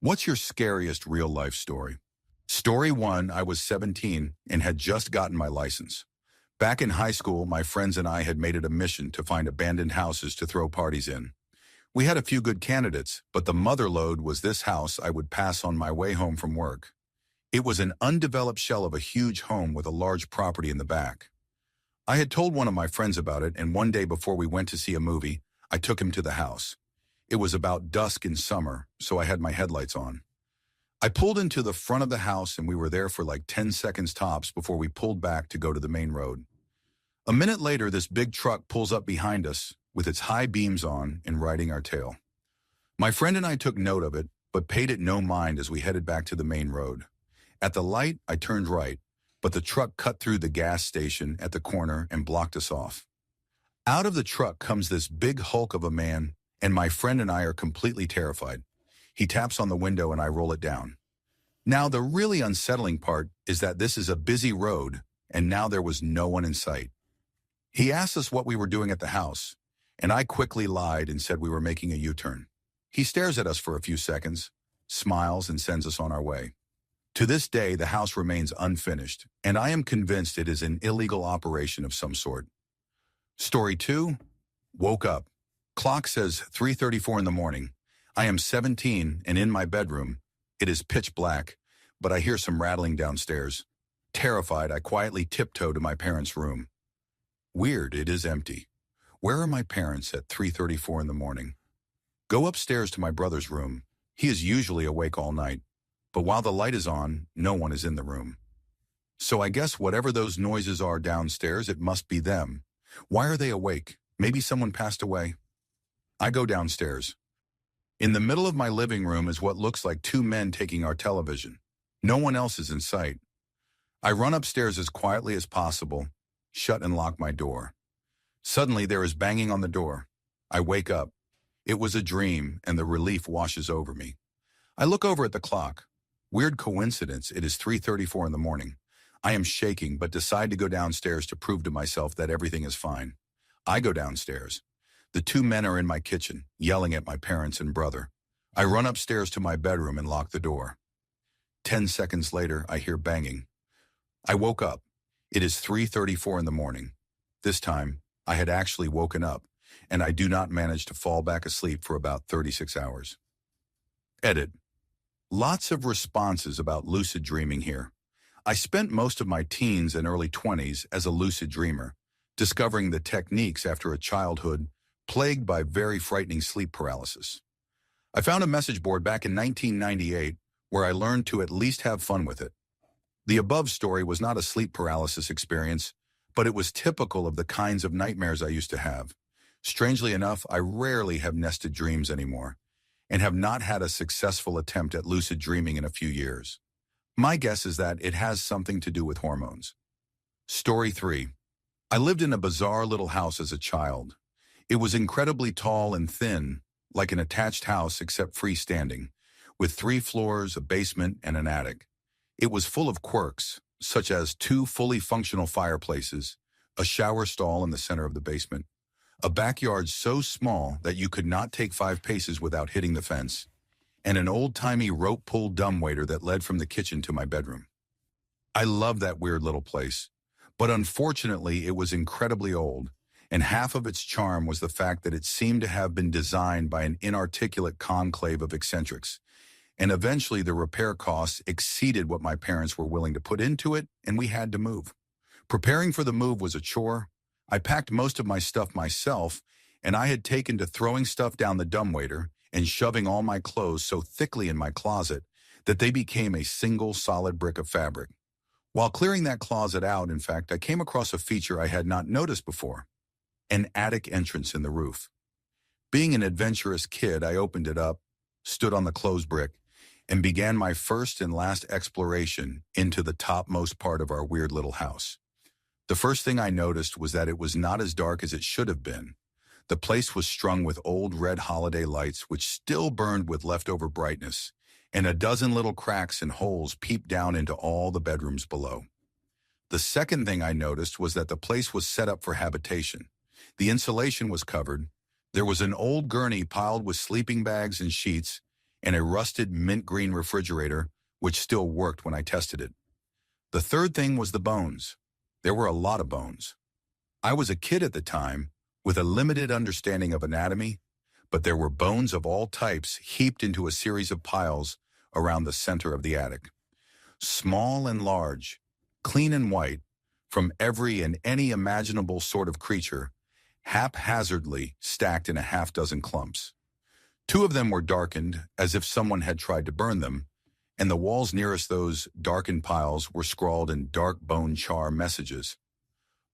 What's your scariest real-life story? Story 1, I was 17 and had just gotten my license. Back in high school, my friends and I had made it a mission to find abandoned houses to throw parties in. We had a few good candidates, but the mother lode was this house I would pass on my way home from work. It was an undeveloped shell of a huge home with a large property in the back. I had told one of my friends about it, and one day before we went to see a movie, I took him to the house. It was about dusk in summer, so I had my headlights on. I pulled into the front of the house and we were there for like 10 seconds tops before we pulled back to go to the main road. A minute later, this big truck pulls up behind us with its high beams on and riding our tail. My friend and I took note of it, but paid it no mind as we headed back to the main road. At the light, I turned right, but the truck cut through the gas station at the corner and blocked us off. Out of the truck comes this big hulk of a man, and my friend and I are completely terrified. He taps on the window and I roll it down. Now, the really unsettling part is that this is a busy road, and now there was no one in sight. He asked us what we were doing at the house, and I quickly lied and said we were making a U-turn. He stares at us for a few seconds, smiles, and sends us on our way. To this day, the house remains unfinished, and I am convinced it is an illegal operation of some sort. Story 2, woke up. Clock says 3:34 in the morning. I am 17 and in my bedroom. It is pitch black, but I hear some rattling downstairs. Terrified, I quietly tiptoe to my parents' room. Weird, it is empty. Where are my parents at 3:34 in the morning? Go upstairs to my brother's room. He is usually awake all night, but while the light is on, no one is in the room. So I guess whatever those noises are downstairs, it must be them. Why are they awake? Maybe someone passed away. I go downstairs. In the middle of my living room is what looks like two men taking our television. No one else is in sight. I run upstairs as quietly as possible, shut and lock my door. Suddenly there is banging on the door. I wake up. It was a dream, and the relief washes over me. I look over at the clock. Weird coincidence, it is 3:34 in the morning. I am shaking, but decide to go downstairs to prove to myself that everything is fine. I go downstairs. The two men are in my kitchen, yelling at my parents and brother. I run upstairs to my bedroom and lock the door. 10 seconds later, I hear banging. I woke up. It is 3:34 in the morning. This time, I had actually woken up, and I do not manage to fall back asleep for about 36 hours. Edit. Lots of responses about lucid dreaming here. I spent most of my teens and early 20s as a lucid dreamer, discovering the techniques after a childhood plagued by very frightening sleep paralysis. I found a message board back in 1998 where I learned to at least have fun with it. The above story was not a sleep paralysis experience, but it was typical of the kinds of nightmares I used to have. Strangely enough, I rarely have nested dreams anymore, and have not had a successful attempt at lucid dreaming in a few years. My guess is that it has something to do with hormones. Story 3. I lived in a bizarre little house as a child. It was incredibly tall and thin, like an attached house except freestanding, with 3 floors, a basement, and an attic. It was full of quirks, such as 2 fully functional fireplaces, a shower stall in the center of the basement, a backyard so small that you could not take 5 paces without hitting the fence, and an old-timey rope-pulled dumbwaiter that led from the kitchen to my bedroom. I loved that weird little place, but unfortunately it was incredibly old, and half of its charm was the fact that it seemed to have been designed by an inarticulate conclave of eccentrics, and eventually the repair costs exceeded what my parents were willing to put into it, and we had to move. Preparing for the move was a chore. I packed most of my stuff myself, and I had taken to throwing stuff down the dumbwaiter and shoving all my clothes so thickly in my closet that they became a single solid brick of fabric. While clearing that closet out, in fact, I came across a feature I had not noticed before: an attic entrance in the roof. Being an adventurous kid, I opened it up, stood on the closed brick, and began my first and last exploration into the topmost part of our weird little house. The first thing I noticed was that it was not as dark as it should have been. The place was strung with old red holiday lights which still burned with leftover brightness, and a dozen little cracks and holes peeped down into all the bedrooms below. The second thing I noticed was that the place was set up for habitation. The insulation was covered. There was an old gurney piled with sleeping bags and sheets, and a rusted mint green refrigerator, which still worked when I tested it. The third thing was the bones. There were a lot of bones. I was a kid at the time, with a limited understanding of anatomy, but there were bones of all types heaped into a series of piles around the center of the attic. Small and large, clean and white, from every and any imaginable sort of creature, haphazardly stacked in a half-dozen clumps. Two of them were darkened, as if someone had tried to burn them, and the walls nearest those darkened piles were scrawled in dark bone char messages.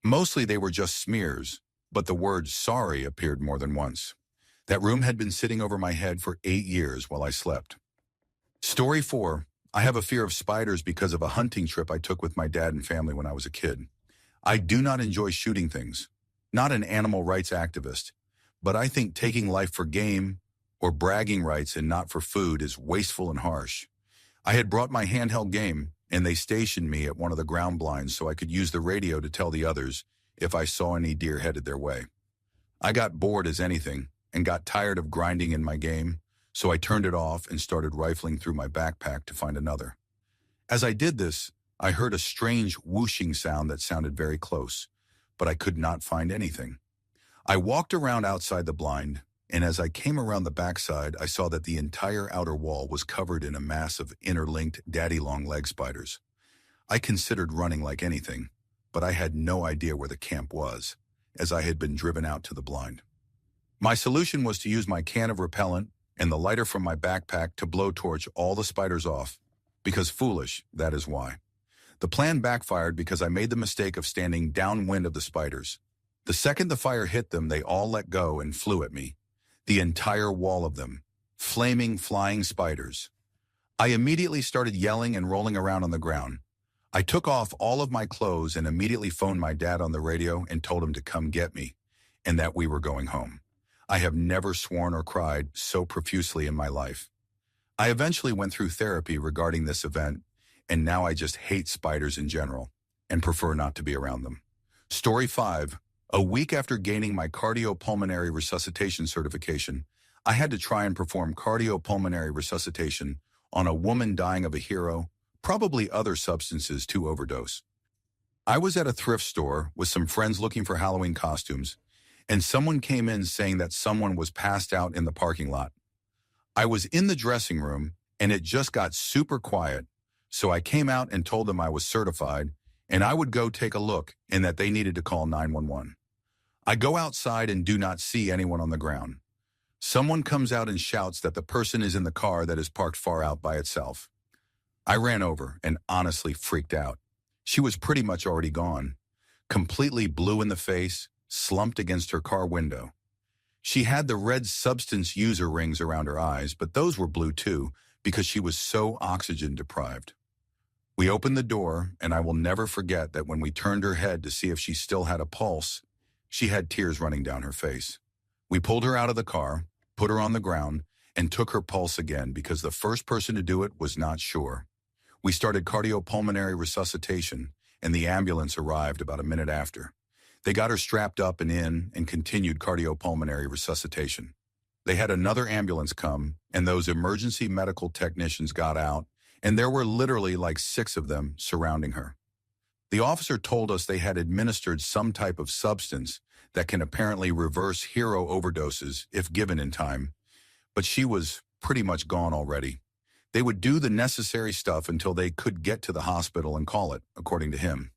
Mostly they were just smears, but the word sorry appeared more than once. That room had been sitting over my head for 8 years while I slept. Story 4. I have a fear of spiders because of a hunting trip I took with my dad and family when I was a kid. I do not enjoy shooting things. Not an animal rights activist, but I think taking life for game or bragging rights and not for food is wasteful and harsh. I had brought my handheld game, and they stationed me at one of the ground blinds so I could use the radio to tell the others if I saw any deer headed their way. I got bored as anything and got tired of grinding in my game, so I turned it off and started rifling through my backpack to find another. As I did this, I heard a strange whooshing sound that sounded very close, but I could not find anything. I walked around outside the blind, and as I came around the backside, I saw that the entire outer wall was covered in a mass of interlinked daddy-long-leg spiders. I considered running like anything, but I had no idea where the camp was, as I had been driven out to the blind. My solution was to use my can of repellent and the lighter from my backpack to blowtorch all the spiders off, because foolish, that is why. The plan backfired because I made the mistake of standing downwind of the spiders. The second the fire hit them, they all let go and flew at me. The entire wall of them. Flaming, flying spiders. I immediately started yelling and rolling around on the ground. I took off all of my clothes and immediately phoned my dad on the radio and told him to come get me, and that we were going home. I have never sworn or cried so profusely in my life. I eventually went through therapy regarding this event, and now I just hate spiders in general and prefer not to be around them. Story 5. A week after gaining my cardiopulmonary resuscitation certification, I had to try and perform cardiopulmonary resuscitation on a woman dying of a hero, probably other substances to overdose. I was at a thrift store with some friends looking for Halloween costumes, and someone came in saying that someone was passed out in the parking lot. I was in the dressing room, and it just got super quiet, so I came out and told them I was certified, and I would go take a look and that they needed to call 911. I go outside and do not see anyone on the ground. Someone comes out and shouts that the person is in the car that is parked far out by itself. I ran over and honestly freaked out. She was pretty much already gone, completely blue in the face, slumped against her car window. She had the red substance user rings around her eyes, but those were blue too because she was so oxygen deprived. We opened the door, and I will never forget that when we turned her head to see if she still had a pulse, she had tears running down her face. We pulled her out of the car, put her on the ground, and took her pulse again because the first person to do it was not sure. We started cardiopulmonary resuscitation, and the ambulance arrived about a minute after. They got her strapped up and in and continued cardiopulmonary resuscitation. They had another ambulance come, and those emergency medical technicians got out, and there were literally like 6 of them surrounding her. The officer told us they had administered some type of substance that can apparently reverse hero overdoses if given in time, but she was pretty much gone already. They would do the necessary stuff until they could get to the hospital and call it, according to him.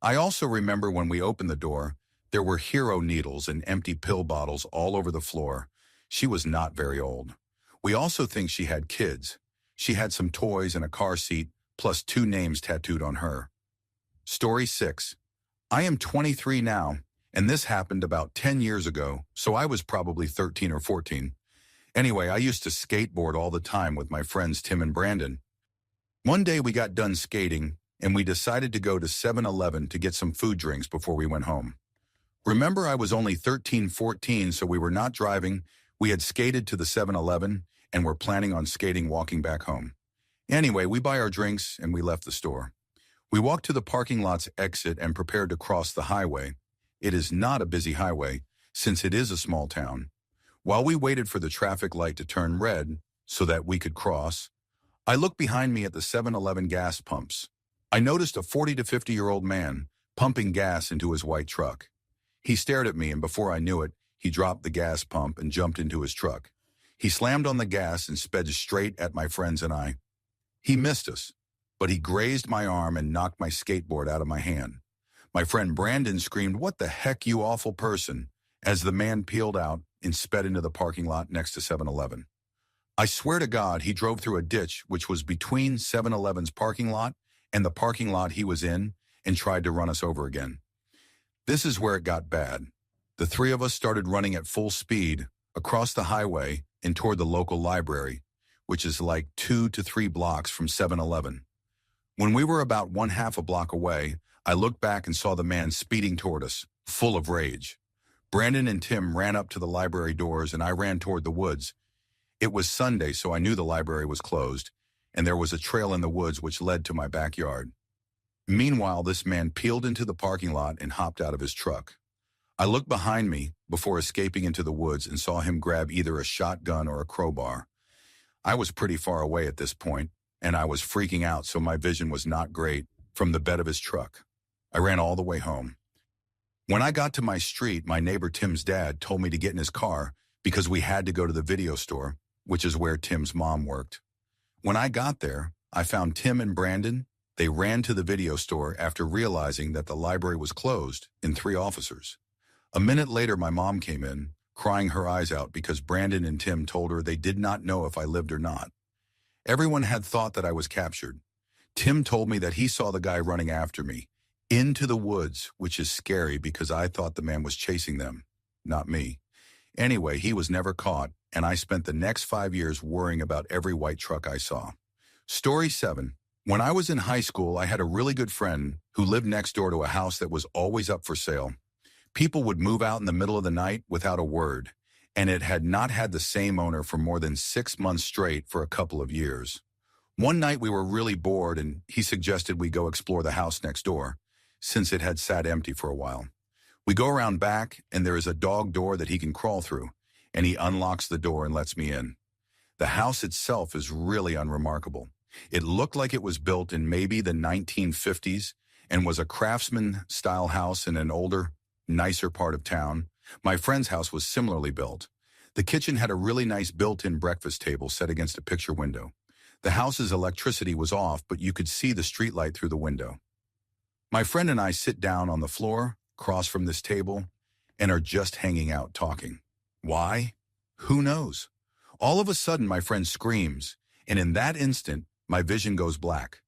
I also remember when we opened the door, there were hero needles and empty pill bottles all over the floor. She was not very old. We also think she had kids. She had some toys and a car seat, plus 2 names tattooed on her. Story 6. I am 23 now, and this happened about 10 years ago, so I was probably 13 or 14. Anyway, I used to skateboard all the time with my friends Tim and Brandon. One day we got done skating, and we decided to go to 7-Eleven to get some food drinks before we went home. Remember, I was only 13, 14, so we were not driving. We had skated to the 7-Eleven, and were planning on skating walking back home. Anyway, we buy our drinks, and we left the store. We walked to the parking lot's exit and prepared to cross the highway. It is not a busy highway, since it is a small town. While we waited for the traffic light to turn red, so that we could cross. I looked behind me at the 7-Eleven gas pumps. I noticed a 40 to 50-year-old man pumping gas into his white truck. He stared at me, and before I knew it, he dropped the gas pump and jumped into his truck. He slammed on the gas and sped straight at my friends and I. He missed us, but he grazed my arm and knocked my skateboard out of my hand. My friend Brandon screamed, "What the heck, you awful person," as the man peeled out and sped into the parking lot next to 7-Eleven. I swear to God, he drove through a ditch which was between 7-Eleven's parking lot and the parking lot he was in and tried to run us over again. This is where it got bad. The three of us started running at full speed across the highway and toward the local library, which is like 2 to 3 blocks from 7-Eleven. When we were about 1/2 a block away, I looked back and saw the man speeding toward us, full of rage. Brandon and Tim ran up to the library doors and I ran toward the woods. It was Sunday, so I knew the library was closed, and there was a trail in the woods which led to my backyard. Meanwhile, this man peeled into the parking lot and hopped out of his truck. I looked behind me before escaping into the woods and saw him grab either a shotgun or a crowbar. I was pretty far away at this point, and I was freaking out, so my vision was not great from the bed of his truck. I ran all the way home. When I got to my street, my neighbor Tim's dad told me to get in his car because we had to go to the video store, which is where Tim's mom worked. When I got there, I found Tim and Brandon. They ran to the video store after realizing that the library was closed and 3 officers. A minute later, my mom came in, crying her eyes out because Brandon and Tim told her they did not know if I lived or not. Everyone had thought that I was captured. Tim told me that he saw the guy running after me into the woods, which is scary because I thought the man was chasing them, not me. Anyway, he was never caught, and I spent the next 5 years worrying about every white truck I saw. Story 7. When I was in high school, I had a really good friend who lived next door to a house that was always up for sale. People would move out in the middle of the night without a word, and it had not had the same owner for more than 6 months straight for a couple of years. One night we were really bored, and he suggested we go explore the house next door, since it had sat empty for a while. We go around back, and there is a dog door that he can crawl through, and he unlocks the door and lets me in. The house itself is really unremarkable. It looked like it was built in maybe the 1950s and was a craftsman-style house in an older, nicer part of town. My friend's house was similarly built. The kitchen had a really nice built-in breakfast table set against a picture window. The house's electricity was off, but you could see the streetlight through the window. My friend and I sit down on the floor, across from this table, and are just hanging out talking. Why? Who knows? All of a sudden, my friend screams, and in that instant, my vision goes black.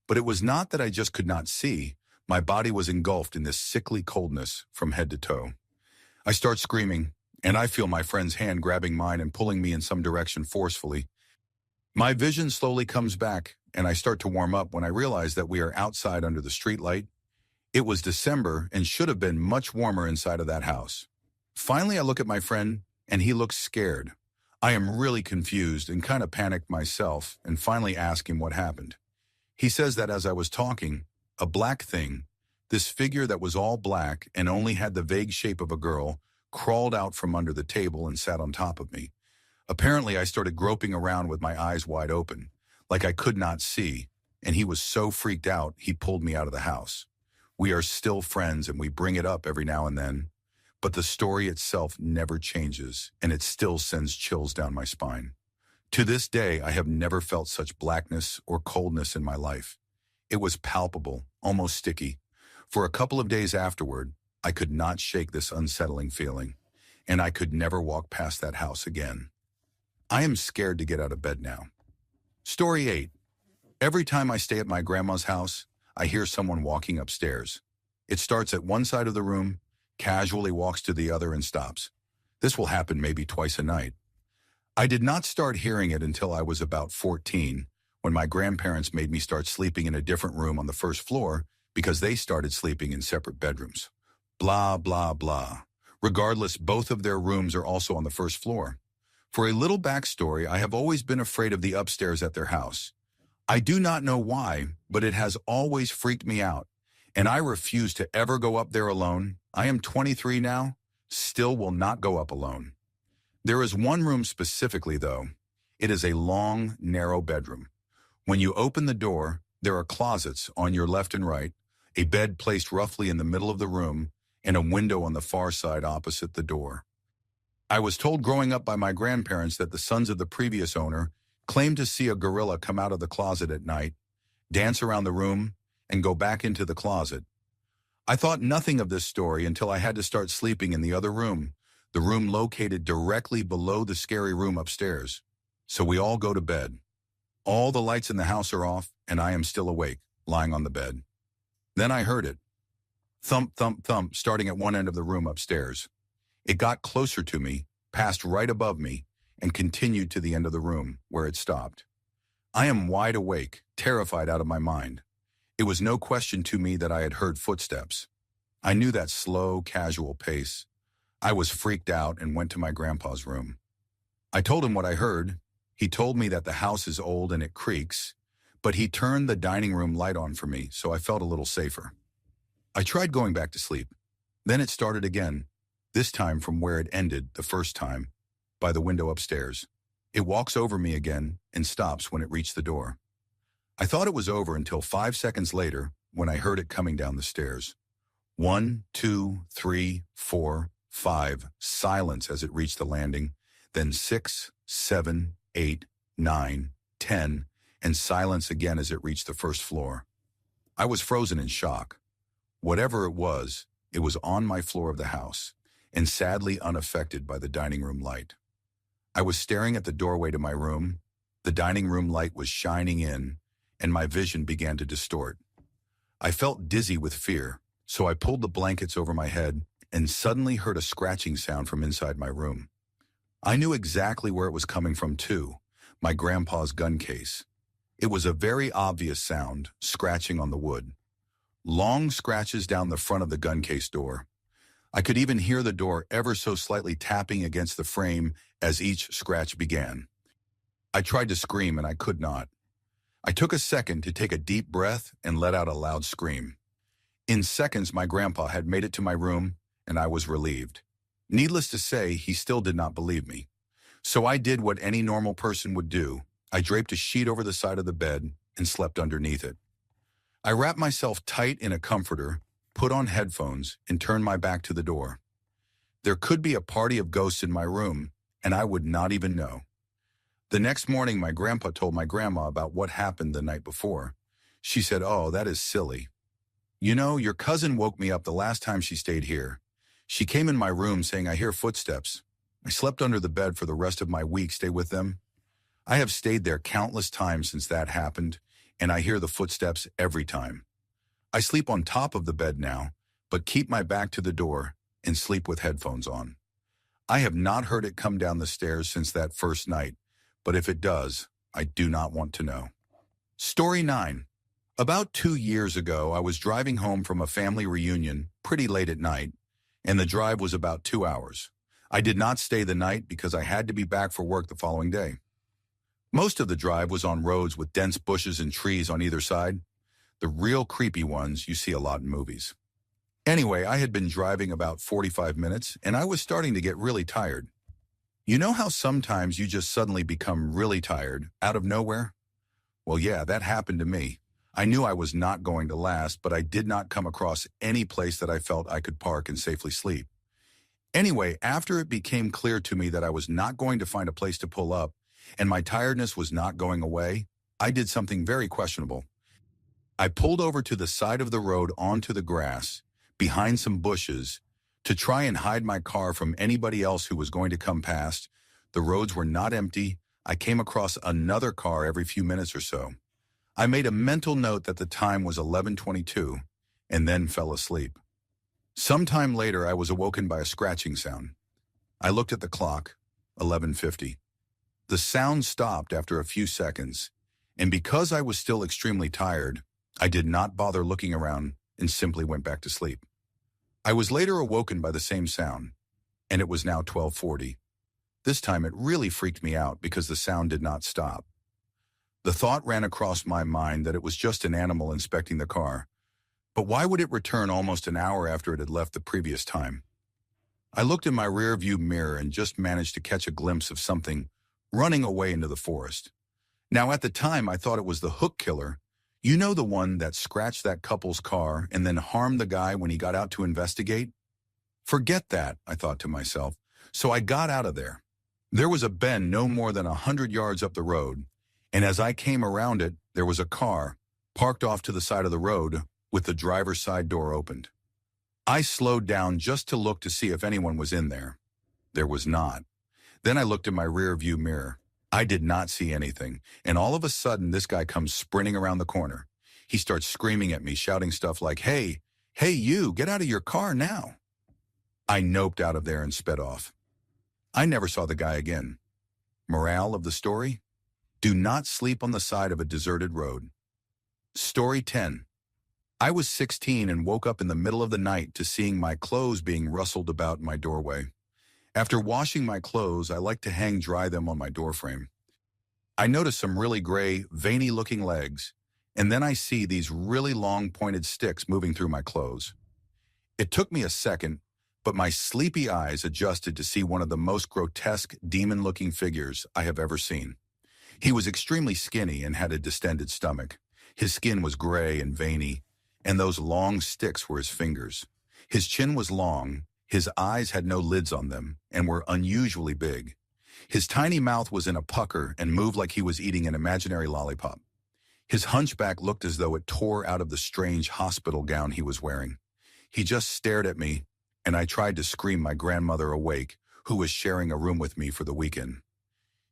But it was not that I just could not see. My body was engulfed in this sickly coldness from head to toe. I start screaming, and I feel my friend's hand grabbing mine and pulling me in some direction forcefully. My vision slowly comes back, and I start to warm up when I realize that we are outside under the streetlight. It was December and should have been much warmer inside of that house. Finally, I look at my friend, and he looks scared. I am really confused and kind of panicked myself, and finally ask him what happened. He says that as I was talking, a black thing, this figure that was all black and only had the vague shape of a girl, crawled out from under the table and sat on top of me. Apparently, I started groping around with my eyes wide open, like I could not see, and he was so freaked out, he pulled me out of the house. We are still friends, and we bring it up every now and then, but the story itself never changes, and it still sends chills down my spine. To this day, I have never felt such blackness or coldness in my life. It was palpable, almost sticky. For a couple of days afterward, I could not shake this unsettling feeling, and I could never walk past that house again. I am scared to get out of bed now. Story 8. Every time I stay at my grandma's house, I hear someone walking upstairs. It starts at one side of the room, casually walks to the other and stops. This will happen maybe twice a night. I did not start hearing it until I was about 14, when my grandparents made me start sleeping in a different room on the first floor because they started sleeping in separate bedrooms. Blah, blah, blah. Regardless, both of their rooms are also on the first floor. For a little backstory, I have always been afraid of the upstairs at their house. I do not know why, but it has always freaked me out, and I refuse to ever go up there alone. I am 23 now, still will not go up alone. There is one room specifically, though. It is a long, narrow bedroom. When you open the door, there are closets on your left and right, a bed placed roughly in the middle of the room, and a window on the far side opposite the door. I was told growing up by my grandparents that the sons of the previous owner claimed to see a gorilla come out of the closet at night, dance around the room, and go back into the closet. I thought nothing of this story until I had to start sleeping in the other room, the room located directly below the scary room upstairs. So we all go to bed. All the lights in the house are off, and I am still awake, lying on the bed. Then I heard it. Thump, thump, thump, starting at one end of the room upstairs. It got closer to me, passed right above me, and continued to the end of the room, where it stopped. I am wide awake, terrified out of my mind. It was no question to me that I had heard footsteps. I knew that slow, casual pace. I was freaked out and went to my grandpa's room. I told him what I heard. He told me that the house is old and it creaks, but he turned the dining room light on for me, so I felt a little safer. I tried going back to sleep. Then it started again, this time from where it ended the first time, by the window upstairs. It walks over me again and stops when it reached the door. I thought it was over until 5 seconds later when I heard it coming down the stairs. 1, 2, 3, 4, 5, silence as it reached the landing, then 6, 7, 8, 9, 10, and silence again as it reached the first floor. I was frozen in shock. Whatever it was on my floor of the house, and sadly unaffected by the dining room light. I was staring at the doorway to my room. The dining room light was shining in, and my vision began to distort. I felt dizzy with fear, so I pulled the blankets over my head and suddenly heard a scratching sound from inside my room. I knew exactly where it was coming from too, my grandpa's gun case. It was a very obvious sound, scratching on the wood. Long scratches down the front of the gun case door. I could even hear the door ever so slightly tapping against the frame as each scratch began. I tried to scream and I could not. I took a second to take a deep breath and let out a loud scream. In seconds, my grandpa had made it to my room, and I was relieved. Needless to say, he still did not believe me. So I did what any normal person would do. I draped a sheet over the side of the bed and slept underneath it. I wrapped myself tight in a comforter, put on headphones, and turned my back to the door. There could be a party of ghosts in my room, and I would not even know. The next morning, my grandpa told my grandma about what happened the night before. She said, "Oh, that is silly. You know, your cousin woke me up the last time she stayed here. She came in my room saying, 'I hear footsteps.' I slept under the bed for the rest of my week, stay with them. I have stayed there countless times since that happened, and I hear the footsteps every time. I sleep on top of the bed now, but keep my back to the door and sleep with headphones on. I have not heard it come down the stairs since that first night, but if it does, I do not want to know." Story 9. About 2 years ago, I was driving home from a family reunion pretty late at night, and the drive was about 2 hours. I did not stay the night because I had to be back for work the following day. Most of the drive was on roads with dense bushes and trees on either side, the real creepy ones you see a lot in movies. Anyway, I had been driving about 45 minutes, and I was starting to get really tired. You know how sometimes you just suddenly become really tired, out of nowhere? Well, yeah, that happened to me. I knew I was not going to last, but I did not come across any place that I felt I could park and safely sleep. Anyway, after it became clear to me that I was not going to find a place to pull up, and my tiredness was not going away, I did something very questionable. I pulled over to the side of the road onto the grass, behind some bushes, to try and hide my car from anybody else who was going to come past. The roads were not empty. I came across another car every few minutes or so. I made a mental note that the time was 11:22, and then fell asleep. Sometime later, I was awoken by a scratching sound. I looked at the clock, 11:50. The sound stopped after a few seconds, and because I was still extremely tired, I did not bother looking around and simply went back to sleep. I was later awoken by the same sound, and it was now 12:40. This time it really freaked me out because the sound did not stop. The thought ran across my mind that it was just an animal inspecting the car, but why would it return almost an hour after it had left the previous time? I looked in my rear view mirror and just managed to catch a glimpse of something running away into the forest. Now, at the time, I thought it was the hook killer. You know, the one that scratched that couple's car and then harmed the guy when he got out to investigate? Forget that, I thought to myself. So I got out of there. There was a bend no more than 100 yards up the road, and as I came around it, there was a car parked off to the side of the road with the driver's side door opened. I slowed down just to look to see if anyone was in there. There was not. Then I looked in my rear view mirror. I did not see anything, and all of a sudden this guy comes sprinting around the corner. He starts screaming at me, shouting stuff like, hey, you, get out of your car now. I noped out of there and sped off. I never saw the guy again. Morale of the story? Do not sleep on the side of a deserted road. Story 10. I was 16 and woke up in the middle of the night to seeing my clothes being rustled about in my doorway. After washing my clothes, I like to hang dry them on my doorframe. I notice some really gray, veiny-looking legs, and then I see these really long pointed sticks moving through my clothes. It took me a second, but my sleepy eyes adjusted to see one of the most grotesque, demon-looking figures I have ever seen. He was extremely skinny and had a distended stomach. His skin was gray and veiny, and those long sticks were his fingers. His chin was long, his eyes had no lids on them, and were unusually big. His tiny mouth was in a pucker and moved like he was eating an imaginary lollipop. His hunchback looked as though it tore out of the strange hospital gown he was wearing. He just stared at me, and I tried to scream my grandmother awake, who was sharing a room with me for the weekend.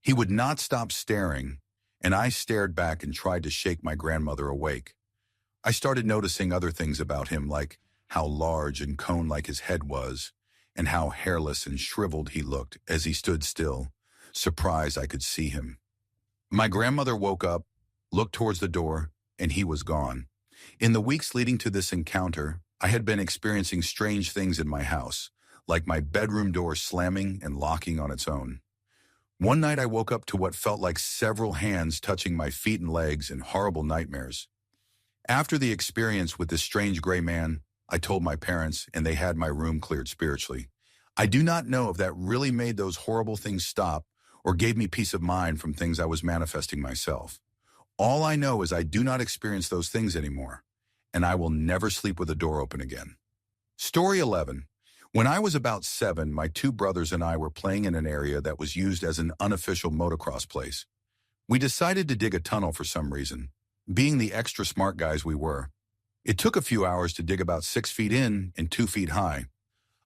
He would not stop staring, and I stared back and tried to shake my grandmother awake. I started noticing other things about him, like how large and cone-like his head was, and how hairless and shriveled he looked as he stood still, surprised I could see him. My grandmother woke up, looked towards the door, and he was gone. In the weeks leading to this encounter, I had been experiencing strange things in my house, like my bedroom door slamming and locking on its own. One night I woke up to what felt like several hands touching my feet and legs in horrible nightmares. After the experience with this strange gray man, I told my parents, and they had my room cleared spiritually. I do not know if that really made those horrible things stop or gave me peace of mind from things I was manifesting myself. All I know is I do not experience those things anymore, and I will never sleep with a door open again. Story 11. When I was about 7, my 2 brothers and I were playing in an area that was used as an unofficial motocross place. We decided to dig a tunnel for some reason, being the extra smart guys we were. It took a few hours to dig about 6 feet in and 2 feet high.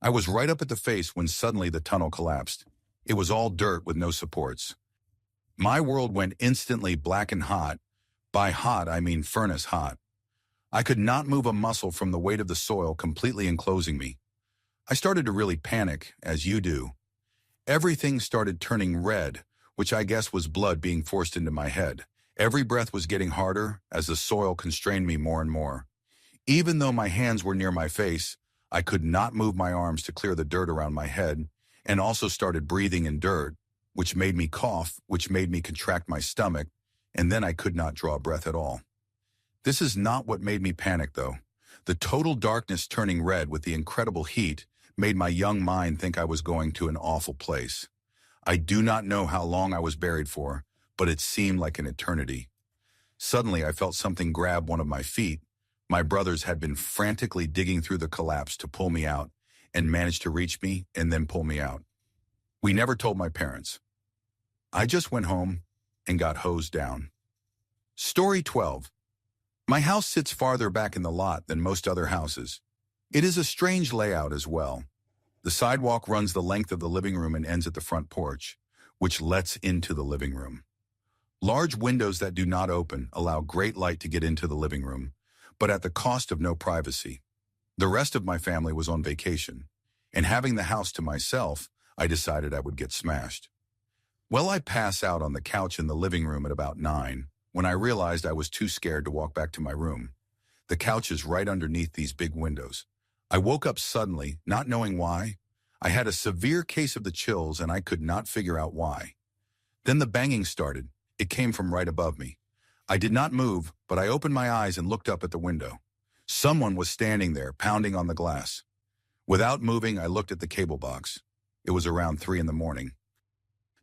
I was right up at the face when suddenly the tunnel collapsed. It was all dirt with no supports. My world went instantly black and hot. By hot, I mean furnace hot. I could not move a muscle from the weight of the soil completely enclosing me. I started to really panic, as you do. Everything started turning red, which I guess was blood being forced into my head. Every breath was getting harder as the soil constrained me more and more. Even though my hands were near my face, I could not move my arms to clear the dirt around my head, and also started breathing in dirt, which made me cough, which made me contract my stomach, and then I could not draw breath at all. This is not what made me panic, though. The total darkness turning red with the incredible heat made my young mind think I was going to an awful place. I do not know how long I was buried for, but it seemed like an eternity. Suddenly, I felt something grab one of my feet. My brothers had been frantically digging through the collapse to pull me out and managed to reach me and then pull me out. We never told my parents. I just went home and got hosed down. Story 12. My house sits farther back in the lot than most other houses. It is a strange layout as well. The sidewalk runs the length of the living room and ends at the front porch, which lets into the living room. Large windows that do not open allow great light to get into the living room, but at the cost of no privacy. The rest of my family was on vacation, and having the house to myself, I decided I would get smashed. Well, I pass out on the couch in the living room at about 9, when I realized I was too scared to walk back to my room. The couch is right underneath these big windows. I woke up suddenly, not knowing why. I had a severe case of the chills and I could not figure out why. Then the banging started. It came from right above me. I did not move, but I opened my eyes and looked up at the window. Someone was standing there, pounding on the glass. Without moving, I looked at the cable box. It was around 3 in the morning.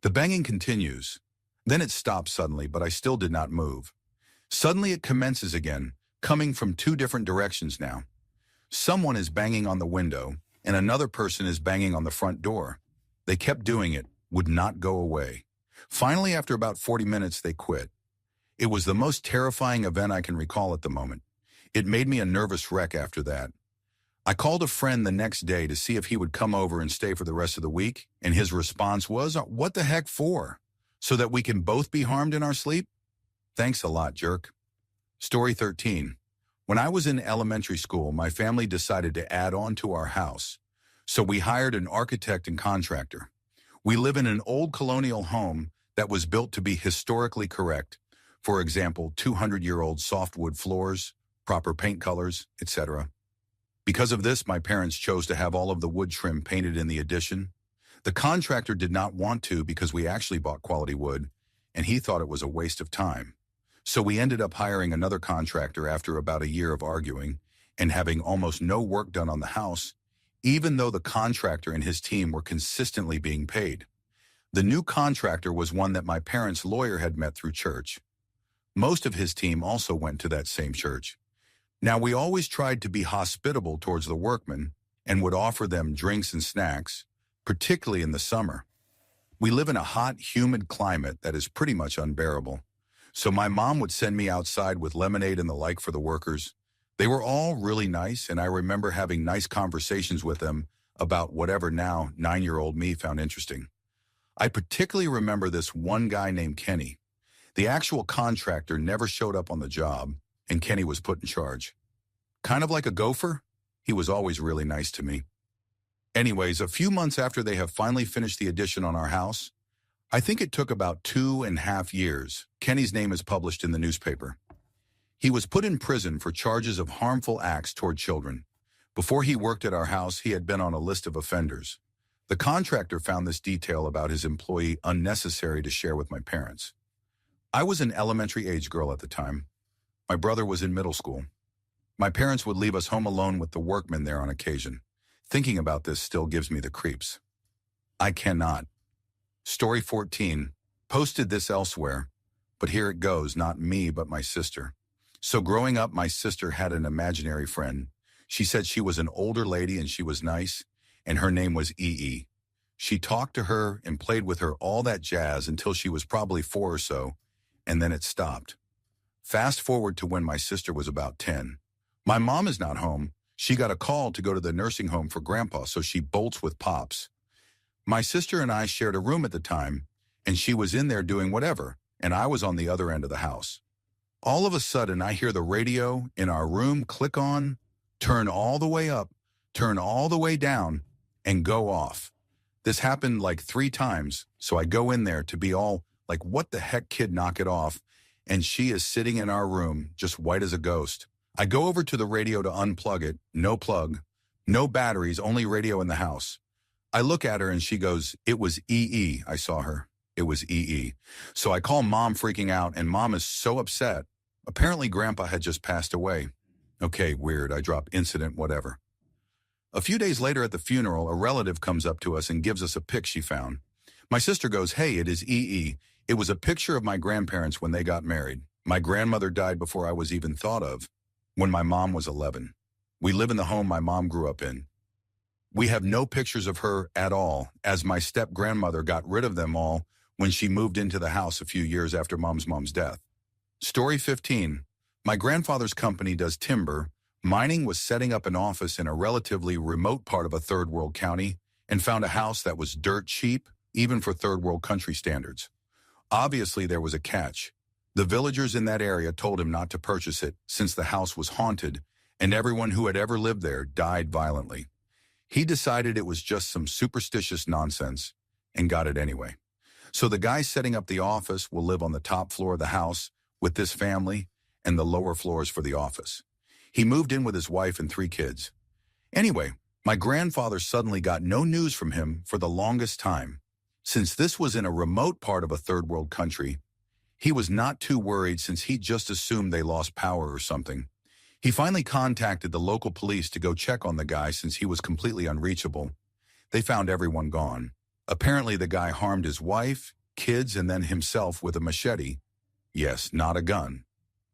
The banging continues. Then it stops suddenly, but I still did not move. Suddenly it commences again, coming from two different directions now. Someone is banging on the window, and another person is banging on the front door. They kept doing it, would not go away. Finally, after about 40 minutes, they quit. It was the most terrifying event I can recall at the moment. It made me a nervous wreck after that. I called a friend the next day to see if he would come over and stay for the rest of the week, and his response was, "What the heck for? So that we can both be harmed in our sleep? Thanks a lot, jerk." Story 13. When I was in elementary school, my family decided to add on to our house. So we hired an architect and contractor. We live in an old colonial home that was built to be historically correct. For example, 200-year-old softwood floors, proper paint colors, etc. Because of this, my parents chose to have all of the wood trim painted in the addition. The contractor did not want to because we actually bought quality wood, and he thought it was a waste of time. So we ended up hiring another contractor after about a year of arguing and having almost no work done on the house, even though the contractor and his team were consistently being paid. The new contractor was one that my parents' lawyer had met through church. Most of his team also went to that same church. Now, we always tried to be hospitable towards the workmen and would offer them drinks and snacks, particularly in the summer. We live in a hot, humid climate that is pretty much unbearable. So my mom would send me outside with lemonade and the like for the workers. They were all really nice, and I remember having nice conversations with them about whatever now 9-year-old me found interesting. I particularly remember this one guy named Kenny. The actual contractor never showed up on the job, and Kenny was put in charge. Kind of like a gopher, he was always really nice to me. Anyways, a few months after they have finally finished the addition on our house, I think it took about 2.5 years, Kenny's name is published in the newspaper. He was put in prison for charges of harmful acts toward children. Before he worked at our house, he had been on a list of offenders. The contractor found this detail about his employee unnecessary to share with my parents. I was an elementary age girl at the time. My brother was in middle school. My parents would leave us home alone with the workmen there on occasion. Thinking about this still gives me the creeps. I cannot. Story 14. Posted this elsewhere, but here it goes, not me, but my sister. So growing up, my sister had an imaginary friend. She said she was an older lady and she was nice, and her name was E.E. She talked to her and played with her all that jazz until she was probably 4 or so, and then it stopped. Fast forward to when my sister was about 10. My mom is not home. She got a call to go to the nursing home for Grandpa, so she bolts with Pops. My sister and I shared a room at the time, and she was in there doing whatever, and I was on the other end of the house. All of a sudden, I hear the radio in our room click on, turn all the way up, turn all the way down, and go off. This happened like 3 times, so I go in there to be all like, "What the heck, kid, knock it off," and she is sitting in our room, just white as a ghost. I go over to the radio to unplug it, no plug, no batteries, only radio in the house. I look at her and she goes, "It was E.E. I saw her. It was E.E. So I call Mom freaking out, and Mom is so upset. Apparently Grandpa had just passed away. Okay, weird. I drop incident, whatever. A few days later at the funeral, a relative comes up to us and gives us a pic she found. My sister goes, "Hey, it is E.E. It was a picture of my grandparents when they got married. My grandmother died before I was even thought of, when my mom was 11. We live in the home my mom grew up in. We have no pictures of her at all, as my step-grandmother got rid of them all when she moved into the house a few years after mom's death." Story 15. My grandfather's company does timber. Mining was setting up an office in a relatively remote part of a third-world county and found a house that was dirt cheap, even for third-world country standards. Obviously, there was a catch. The villagers in that area told him not to purchase it since the house was haunted and everyone who had ever lived there died violently. He decided it was just some superstitious nonsense and got it anyway. So the guy setting up the office will live on the top floor of the house with this family and the lower floors for the office. He moved in with his wife and 3 kids. Anyway, my grandfather suddenly got no news from him for the longest time. Since this was in a remote part of a third world country, he was not too worried since he just assumed they lost power or something. He finally contacted the local police to go check on the guy since he was completely unreachable. They found everyone gone. Apparently the guy harmed his wife, kids, and then himself with a machete. Yes, not a gun.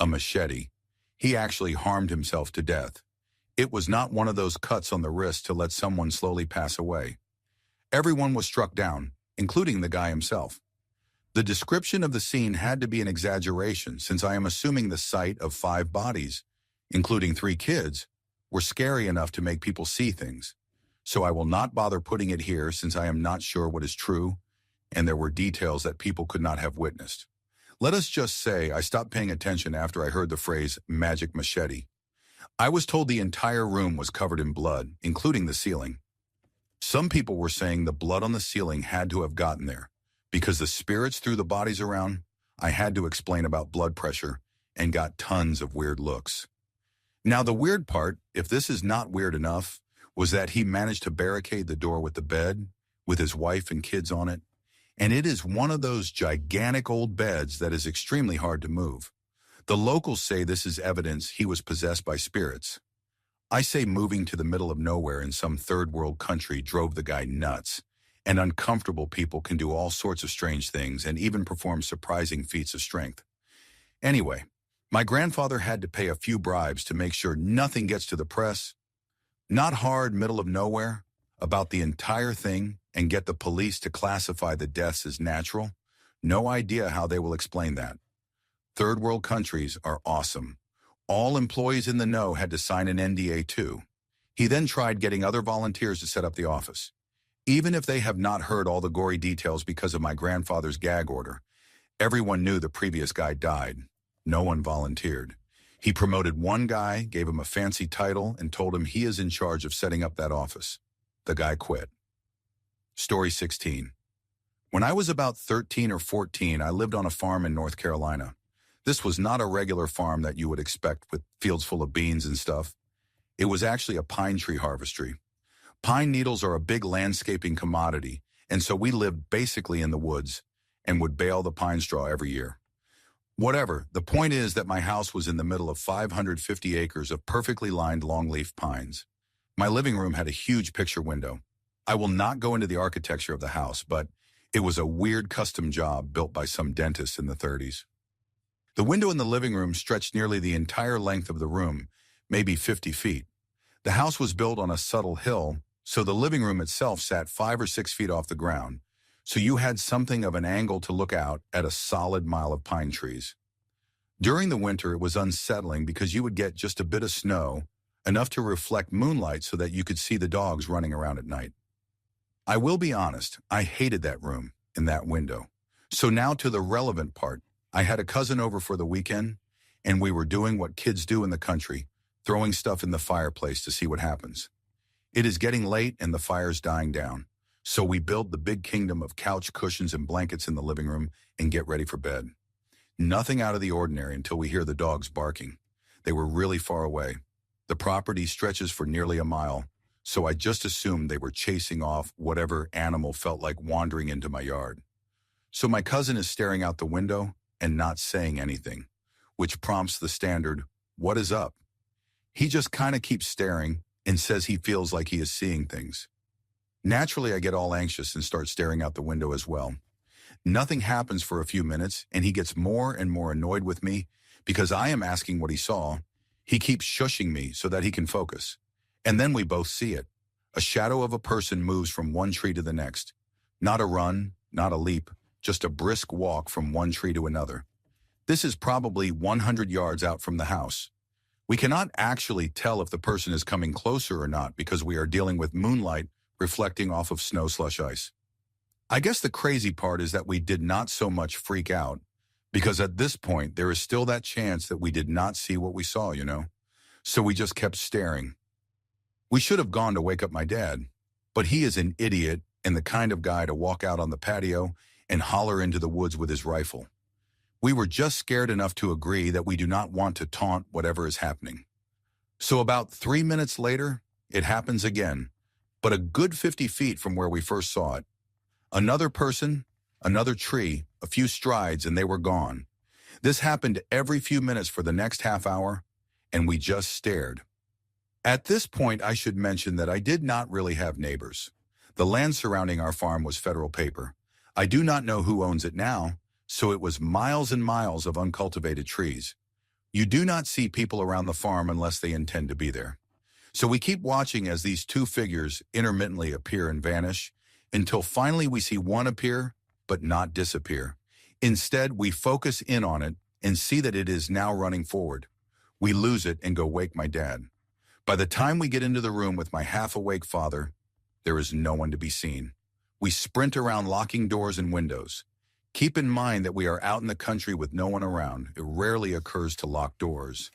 A machete. He actually harmed himself to death. It was not one of those cuts on the wrist to let someone slowly pass away. Everyone was struck down, including the guy himself. The description of the scene had to be an exaggeration since I am assuming the sight of 5 bodies, including 3 kids, were scary enough to make people see things. So I will not bother putting it here since I am not sure what is true and there were details that people could not have witnessed. Let us just say I stopped paying attention after I heard the phrase magic machete. I was told the entire room was covered in blood, including the ceiling. Some people were saying the blood on the ceiling had to have gotten there. Because the spirits threw the bodies around, I had to explain about blood pressure and got tons of weird looks. Now the weird part, if this is not weird enough, was that he managed to barricade the door with the bed, with his wife and kids on it, and it is one of those gigantic old beds that is extremely hard to move. The locals say this is evidence he was possessed by spirits. I say moving to the middle of nowhere in some third world country drove the guy nuts, and uncomfortable people can do all sorts of strange things and even perform surprising feats of strength. Anyway, my grandfather had to pay a few bribes to make sure nothing gets to the press, not hard middle of nowhere, about the entire thing and get the police to classify the deaths as natural. No idea how they will explain that. Third world countries are awesome. All employees in the know had to sign an NDA too. He then tried getting other volunteers to set up the office. Even if they have not heard all the gory details because of my grandfather's gag order, everyone knew the previous guy died. No one volunteered. He promoted one guy, gave him a fancy title, and told him he is in charge of setting up that office. The guy quit. Story 16. When I was about 13 or 14, I lived on a farm in North Carolina. This was not a regular farm that you would expect with fields full of beans and stuff. It was actually a pine tree harvestery. Pine needles are a big landscaping commodity, and so we lived basically in the woods and would bale the pine straw every year. Whatever, the point is that my house was in the middle of 550 acres of perfectly lined longleaf pines. My living room had a huge picture window. I will not go into the architecture of the house, but it was a weird custom job built by some dentist in the 30s. The window in the living room stretched nearly the entire length of the room, maybe 50 feet. The house was built on a subtle hill, so the living room itself sat 5 or 6 feet off the ground, so you had something of an angle to look out at a solid mile of pine trees. During the winter, it was unsettling because you would get just a bit of snow, enough to reflect moonlight so that you could see the dogs running around at night. I will be honest, I hated that room and that window. So now to the relevant part. I had a cousin over for the weekend, and we were doing what kids do in the country, throwing stuff in the fireplace to see what happens. It is getting late and the fire's dying down, so we build the big kingdom of couch cushions and blankets in the living room and get ready for bed. Nothing out of the ordinary until we hear the dogs barking. They were really far away. The property stretches for nearly a mile, so I just assumed they were chasing off whatever animal felt like wandering into my yard. So my cousin is staring out the window and not saying anything, which prompts the standard, "What is up?" He just kind of keeps staring and says he feels like he is seeing things. Naturally, I get all anxious and start staring out the window as well. Nothing happens for a few minutes, and he gets more and more annoyed with me because I am asking what he saw. He keeps shushing me so that he can focus. And then we both see it. A shadow of a person moves from one tree to the next. Not a run, not a leap, just a brisk walk from one tree to another. This is probably 100 yards out from the house. We cannot actually tell if the person is coming closer or not because we are dealing with moonlight reflecting off of snow slush ice. I guess the crazy part is that we did not so much freak out because at this point there is still that chance that we did not see what we saw, So we just kept staring. We should have gone to wake up my dad, but he is an idiot and the kind of guy to walk out on the patio and holler into the woods with his rifle. We were just scared enough to agree that we do not want to taunt whatever is happening. So about 3 minutes later, it happens again, but a good 50 feet from where we first saw it. Another person, another tree, a few strides, and they were gone. This happened every few minutes for the next half hour, and we just stared. At this point, I should mention that I did not really have neighbors. The land surrounding our farm was federal paper. I do not know who owns it now, so it was miles and miles of uncultivated trees. You do not see people around the farm unless they intend to be there. So we keep watching as these two figures intermittently appear and vanish, until finally we see one appear, but not disappear. Instead, we focus in on it and see that it is now running forward. We lose it and go wake my dad. By the time we get into the room with my half-awake father, there is no one to be seen. We sprint around locking doors and windows. Keep in mind that we are out in the country with no one around. It rarely occurs to lock doors.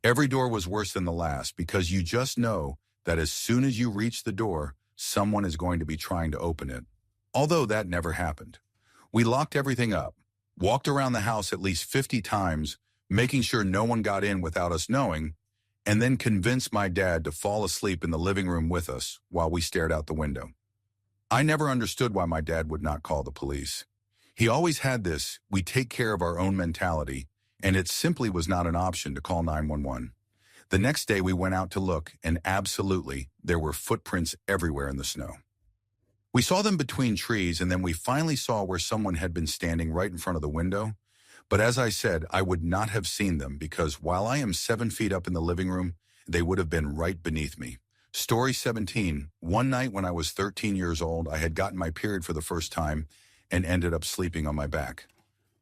Every door was worse than the last because you just know that as soon as you reach the door, someone is going to be trying to open it. Although that never happened. We locked everything up, walked around the house at least 50 times, making sure no one got in without us knowing, and then convinced my dad to fall asleep in the living room with us while we stared out the window. I never understood why my dad would not call the police. He always had this, we take care of our own mentality, and it simply was not an option to call 911. The next day we went out to look, and absolutely, there were footprints everywhere in the snow. We saw them between trees, and then we finally saw where someone had been standing right in front of the window. But as I said, I would not have seen them because while I am 7 feet up in the living room, they would have been right beneath me. Story 17. One night when I was 13 years old, I had gotten my period for the first time and ended up sleeping on my back.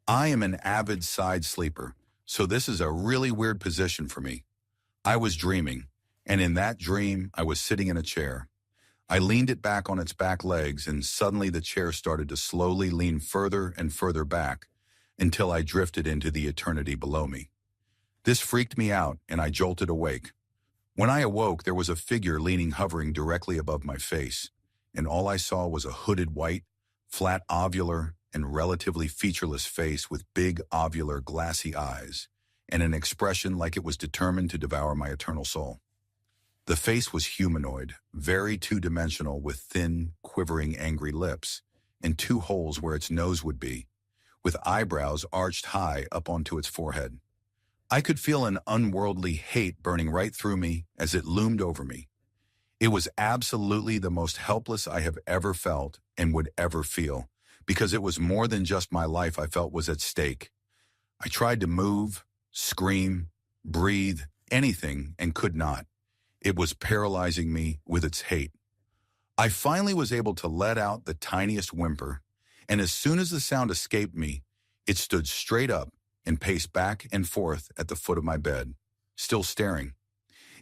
I am an avid side sleeper, so this is a really weird position for me. I was dreaming, and in that dream, I was sitting in a chair. I leaned it back on its back legs, and suddenly the chair started to slowly lean further and further back until I drifted into the eternity below me. This freaked me out, and I jolted awake. When I awoke, there was a figure hovering directly above my face, and all I saw was a hooded white, flat ovular, and relatively featureless face with big ovular glassy eyes, and an expression like it was determined to devour my eternal soul. The face was humanoid, very two-dimensional with thin, quivering, angry lips, and 2 holes where its nose would be, with eyebrows arched high up onto its forehead. I could feel an unworldly hate burning right through me as it loomed over me. It was absolutely the most helpless I have ever felt and would ever feel, because it was more than just my life I felt was at stake. I tried to move, scream, breathe, anything, and could not. It was paralyzing me with its hate. I finally was able to let out the tiniest whimper, and as soon as the sound escaped me, it stood straight up and paced back and forth at the foot of my bed, still staring.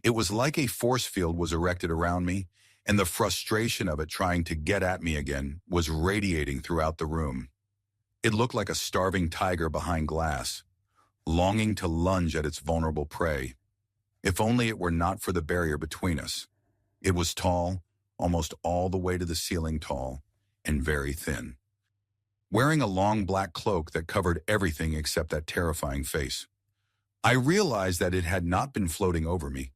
It was like a force field was erected around me, and the frustration of it trying to get at me again was radiating throughout the room. It looked like a starving tiger behind glass, longing to lunge at its vulnerable prey. If only it were not for the barrier between us. It was tall, almost all the way to the ceiling tall, and very thin. Wearing a long black cloak that covered everything except that terrifying face. I realized that it had not been floating over me.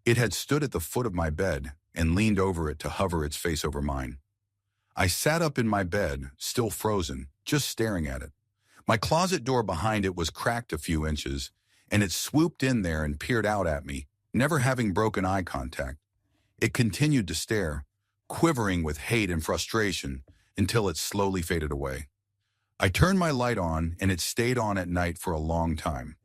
It had stood at the foot of my bed and leaned over it to hover its face over mine. I sat up in my bed, still frozen, just staring at it. My closet door behind it was cracked a few inches, and it swooped in there and peered out at me, never having broken eye contact. It continued to stare, quivering with hate and frustration, until it slowly faded away. I turned my light on, and it stayed on at night for a long time.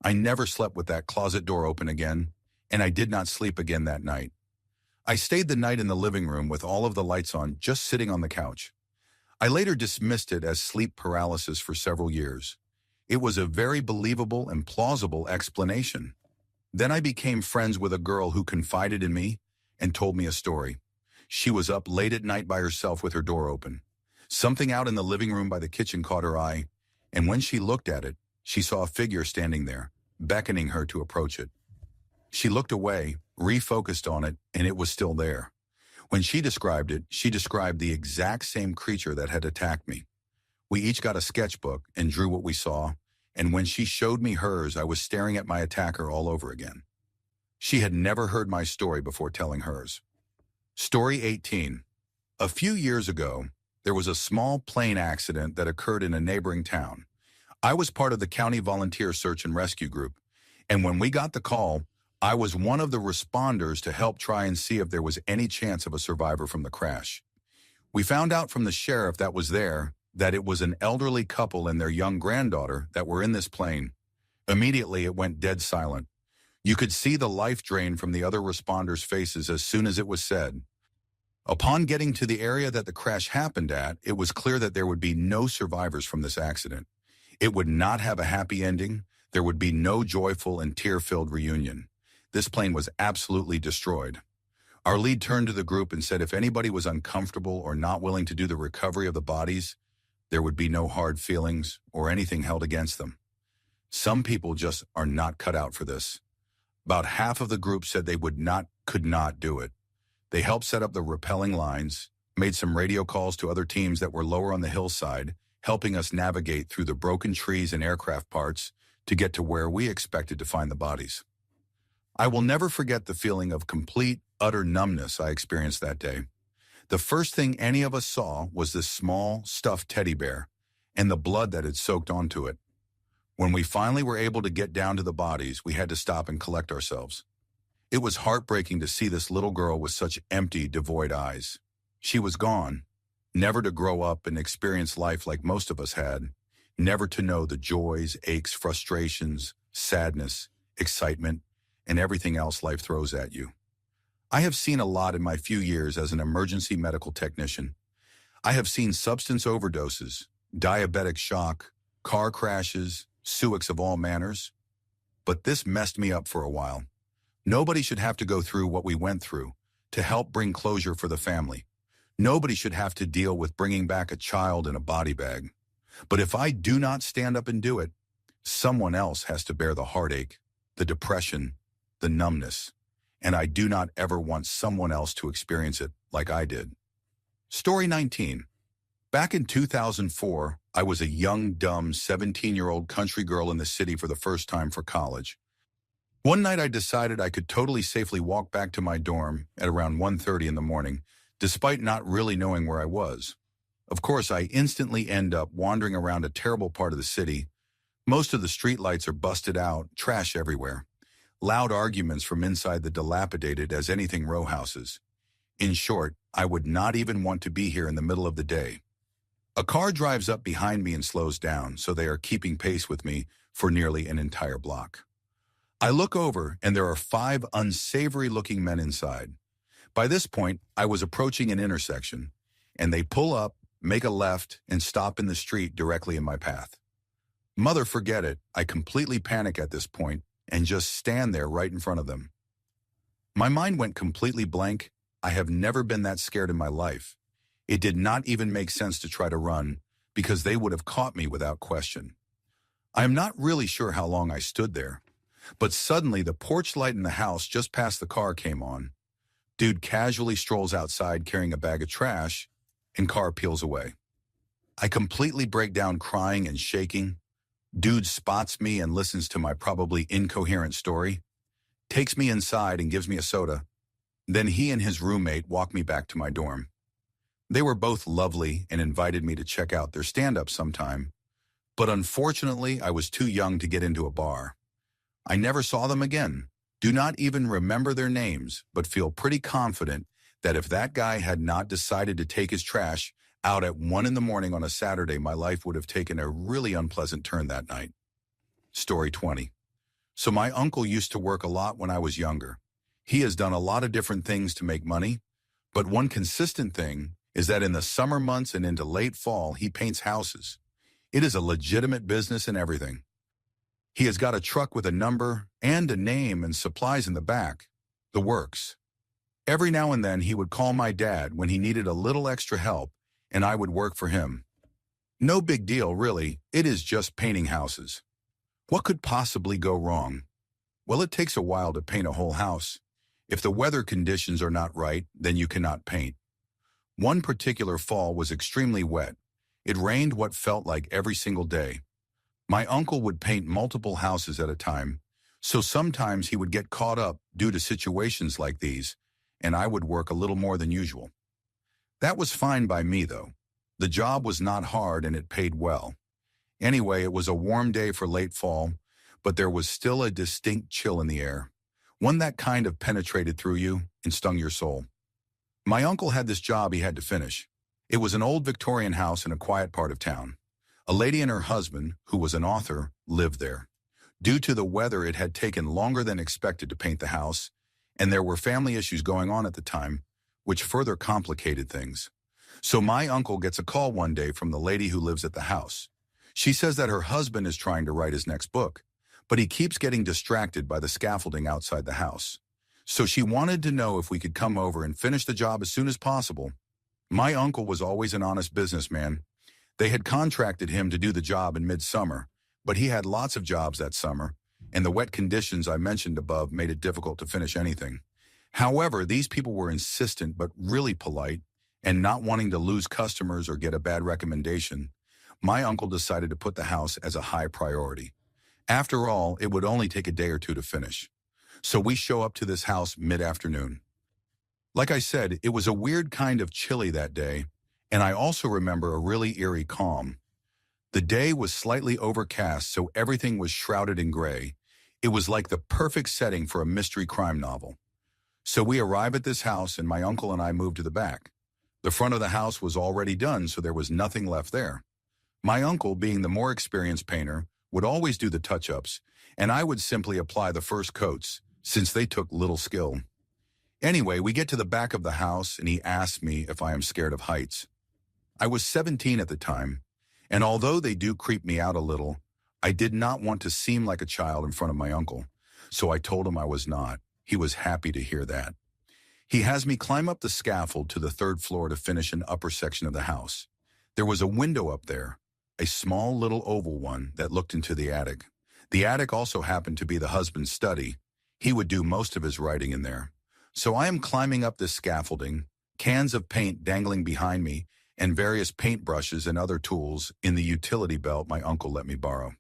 I never slept with that closet door open again, and I did not sleep again that night. I stayed the night in the living room with all of the lights on, just sitting on the couch. I later dismissed it as sleep paralysis for several years. It was a very believable and plausible explanation. Then I became friends with a girl who confided in me and told me a story. She was up late at night by herself with her door open. Something out in the living room by the kitchen caught her eye, and when she looked at it, she saw a figure standing there, beckoning her to approach it. She looked away, refocused on it, and it was still there. When she described it, she described the exact same creature that had attacked me. We each got a sketchbook and drew what we saw, and when she showed me hers, I was staring at my attacker all over again. She had never heard my story before telling hers. Story 18. A few years ago, there was a small plane accident that occurred in a neighboring town. I was part of the county volunteer search and rescue group, and when we got the call, I was one of the responders to help try and see if there was any chance of a survivor from the crash. We found out from the sheriff that was there that it was an elderly couple and their young granddaughter that were in this plane. Immediately, it went dead silent. You could see the life drain from the other responders' faces as soon as it was said. Upon getting to the area that the crash happened at, it was clear that there would be no survivors from this accident. It would not have a happy ending. There would be no joyful and tear-filled reunion. This plane was absolutely destroyed. Our lead turned to the group and said if anybody was uncomfortable or not willing to do the recovery of the bodies, there would be no hard feelings or anything held against them. Some people just are not cut out for this. About half of the group said they could not do it. They helped set up the rappelling lines, made some radio calls to other teams that were lower on the hillside, helping us navigate through the broken trees and aircraft parts to get to where we expected to find the bodies. I will never forget the feeling of complete, utter numbness I experienced that day. The first thing any of us saw was this small, stuffed teddy bear and the blood that had soaked onto it. When we finally were able to get down to the bodies, we had to stop and collect ourselves. It was heartbreaking to see this little girl with such empty, devoid eyes. She was gone, never to grow up and experience life like most of us had, never to know the joys, aches, frustrations, sadness, excitement, and everything else life throws at you. I have seen a lot in my few years as an emergency medical technician. I have seen substance overdoses, diabetic shock, car crashes, suicides of all manners. But this messed me up for a while. Nobody should have to go through what we went through to help bring closure for the family. Nobody should have to deal with bringing back a child in a body bag. But if I do not stand up and do it, someone else has to bear the heartache, the depression, the numbness, and I do not ever want someone else to experience it like I did. Story 19. Back in 2004, I was a young, dumb 17-year-old country girl in the city for the first time for college. One night I decided I could totally safely walk back to my dorm at around 1:30 in the morning, despite not really knowing where I was. Of course, I instantly end up wandering around a terrible part of the city. Most of the streetlights are busted out, trash everywhere. Loud arguments from inside the dilapidated as anything row houses. In short, I would not even want to be here in the middle of the day. A car drives up behind me and slows down, so they are keeping pace with me for nearly an entire block. I look over, and there are 5 unsavory-looking men inside. By this point, I was approaching an intersection, and they pull up, make a left, and stop in the street directly in my path. Mother forget it, I completely panic at this point and just stand there right in front of them. My mind went completely blank. I have never been that scared in my life. It did not even make sense to try to run because they would have caught me without question. I am not really sure how long I stood there, but suddenly the porch light in the house just past the car came on. Dude casually strolls outside carrying a bag of trash, and car peels away. I completely break down crying and shaking. Dude spots me and listens to my probably incoherent story, takes me inside and gives me a soda. Then he and his roommate walk me back to my dorm. They were both lovely and invited me to check out their stand-up sometime, but unfortunately I was too young to get into a bar. I never saw them again, do not even remember their names, but feel pretty confident that if that guy had not decided to take his trash out at 1 in the morning on a Saturday, my life would have taken a really unpleasant turn that night. Story 20. So my uncle used to work a lot when I was younger. He has done a lot of different things to make money, but one consistent thing is that in the summer months and into late fall, he paints houses. It is a legitimate business and everything. He has got a truck with a number and a name and supplies in the back. The works. Every now and then he would call my dad when he needed a little extra help, and I would work for him. No big deal, really. It is just painting houses. What could possibly go wrong? Well, it takes a while to paint a whole house. If the weather conditions are not right, then you cannot paint. One particular fall was extremely wet. It rained what felt like every single day. My uncle would paint multiple houses at a time, so sometimes he would get caught up due to situations like these, and I would work a little more than usual. That was fine by me, though. The job was not hard and it paid well. Anyway, it was a warm day for late fall, but there was still a distinct chill in the air, one that kind of penetrated through you and stung your soul. My uncle had this job he had to finish, It was an old Victorian house in a quiet part of town. A lady and her husband, who was an author, lived there. Due to the weather, it had taken longer than expected to paint the house, and there were family issues going on at the time, which further complicated things. So my uncle gets a call one day from the lady who lives at the house. She says that her husband is trying to write his next book, but he keeps getting distracted by the scaffolding outside the house. So she wanted to know if we could come over and finish the job as soon as possible. My uncle was always an honest businessman. They had contracted him to do the job in midsummer, but he had lots of jobs that summer, and the wet conditions I mentioned above made it difficult to finish anything. However, these people were insistent but really polite, and not wanting to lose customers or get a bad recommendation, my uncle decided to put the house as a high priority. After all, it would only take a day or two to finish. So we show up to this house mid-afternoon. Like I said, it was a weird kind of chilly that day, and I also remember a really eerie calm. The day was slightly overcast, so everything was shrouded in gray. It was like the perfect setting for a mystery crime novel. So we arrive at this house, and my uncle and I move to the back. The front of the house was already done, so there was nothing left there. My uncle, being the more experienced painter, would always do the touch-ups, and I would simply apply the first coats, since they took little skill. Anyway, we get to the back of the house, and he asks me if I am scared of heights. I was 17 at the time, and although they do creep me out a little, I did not want to seem like a child in front of my uncle, so I told him I was not. He was happy to hear that. He has me climb up the scaffold to the third floor to finish an upper section of the house. There was a window up there, a small little oval one that looked into the attic. The attic also happened to be the husband's study. He would do most of his writing in there. So I am climbing up this scaffolding, cans of paint dangling behind me, and various paintbrushes and other tools in the utility belt my uncle let me borrow.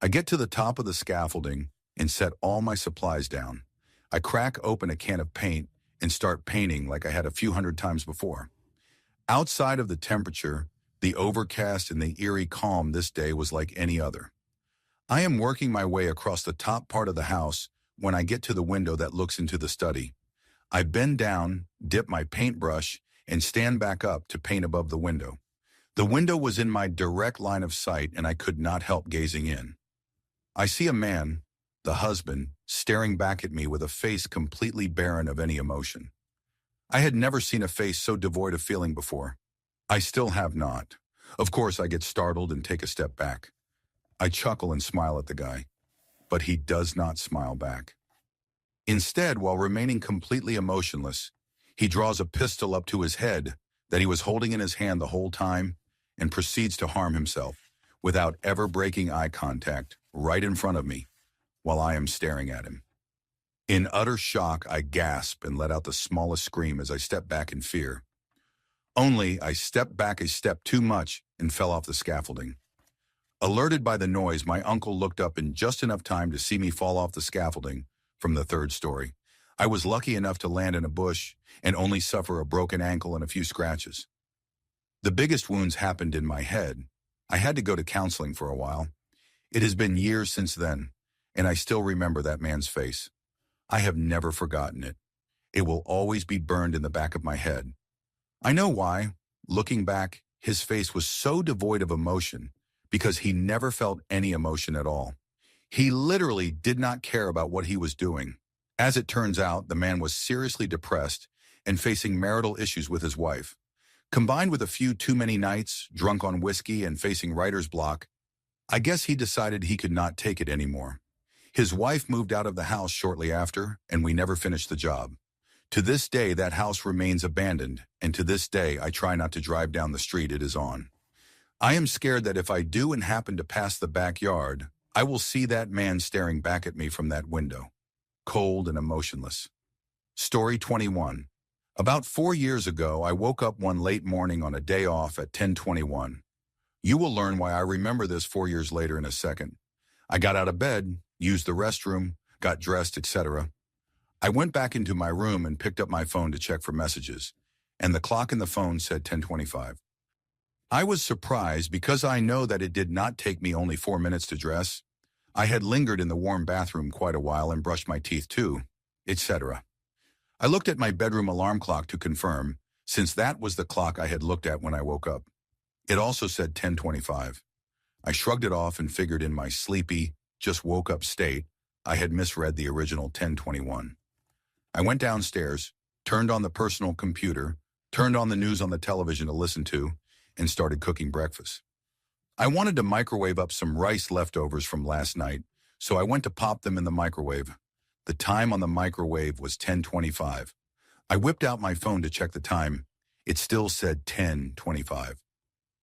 I get to the top of the scaffolding and set all my supplies down. I crack open a can of paint and start painting like I had a few hundred times before. Outside of the temperature, the overcast and the eerie calm this day was like any other. I am working my way across the top part of the house when I get to the window that looks into the study. I bend down, dip my paintbrush, and stand back up to paint above the window. The window was in my direct line of sight, and I could not help gazing in. I see a man, the husband, staring back at me with a face completely barren of any emotion. I had never seen a face so devoid of feeling before. I still have not. Of course, I get startled and take a step back. I chuckle and smile at the guy, but he does not smile back. Instead, while remaining completely emotionless, he draws a pistol up to his head that he was holding in his hand the whole time and proceeds to harm himself without ever breaking eye contact right in front of me while I am staring at him. In utter shock, I gasp and let out the smallest scream as I step back in fear. Only I stepped back a step too much and fell off the scaffolding. Alerted by the noise, my uncle looked up in just enough time to see me fall off the scaffolding from the third story. I was lucky enough to land in a bush and only suffer a broken ankle and a few scratches. The biggest wounds happened in my head. I had to go to counseling for a while. It has been years since then, and I still remember that man's face. I have never forgotten it. It will always be burned in the back of my head. I know why. Looking back, his face was so devoid of emotion because he never felt any emotion at all. He literally did not care about what he was doing. As it turns out, the man was seriously depressed and facing marital issues with his wife. Combined with a few too many nights, drunk on whiskey and facing writer's block, I guess he decided he could not take it anymore. His wife moved out of the house shortly after, and we never finished the job. To this day, that house remains abandoned, and to this day, I try not to drive down the street it is on. I am scared that if I do and happen to pass the backyard, I will see that man staring back at me from that window, cold and emotionless. Story 21. About 4 years ago, I woke up one late morning on a day off at 10:21. You will learn why I remember this 4 years later in a second. I got out of bed, used the restroom, got dressed, etc. I went back into my room and picked up my phone to check for messages, and the clock in the phone said 10:25. I was surprised because I know that it did not take me only 4 minutes to dress. I had lingered in the warm bathroom quite a while and brushed my teeth too, etc. I looked at my bedroom alarm clock to confirm, since that was the clock I had looked at when I woke up. It also said 10:25. I shrugged it off and figured in my sleepy, just woke up state, I had misread the original 10:21. I went downstairs, turned on the personal computer, turned on the news on the television to listen to, and started cooking breakfast. I wanted to microwave up some rice leftovers from last night, so I went to pop them in the microwave. The time on the microwave was 10:25. I whipped out my phone to check the time. It still said 10:25.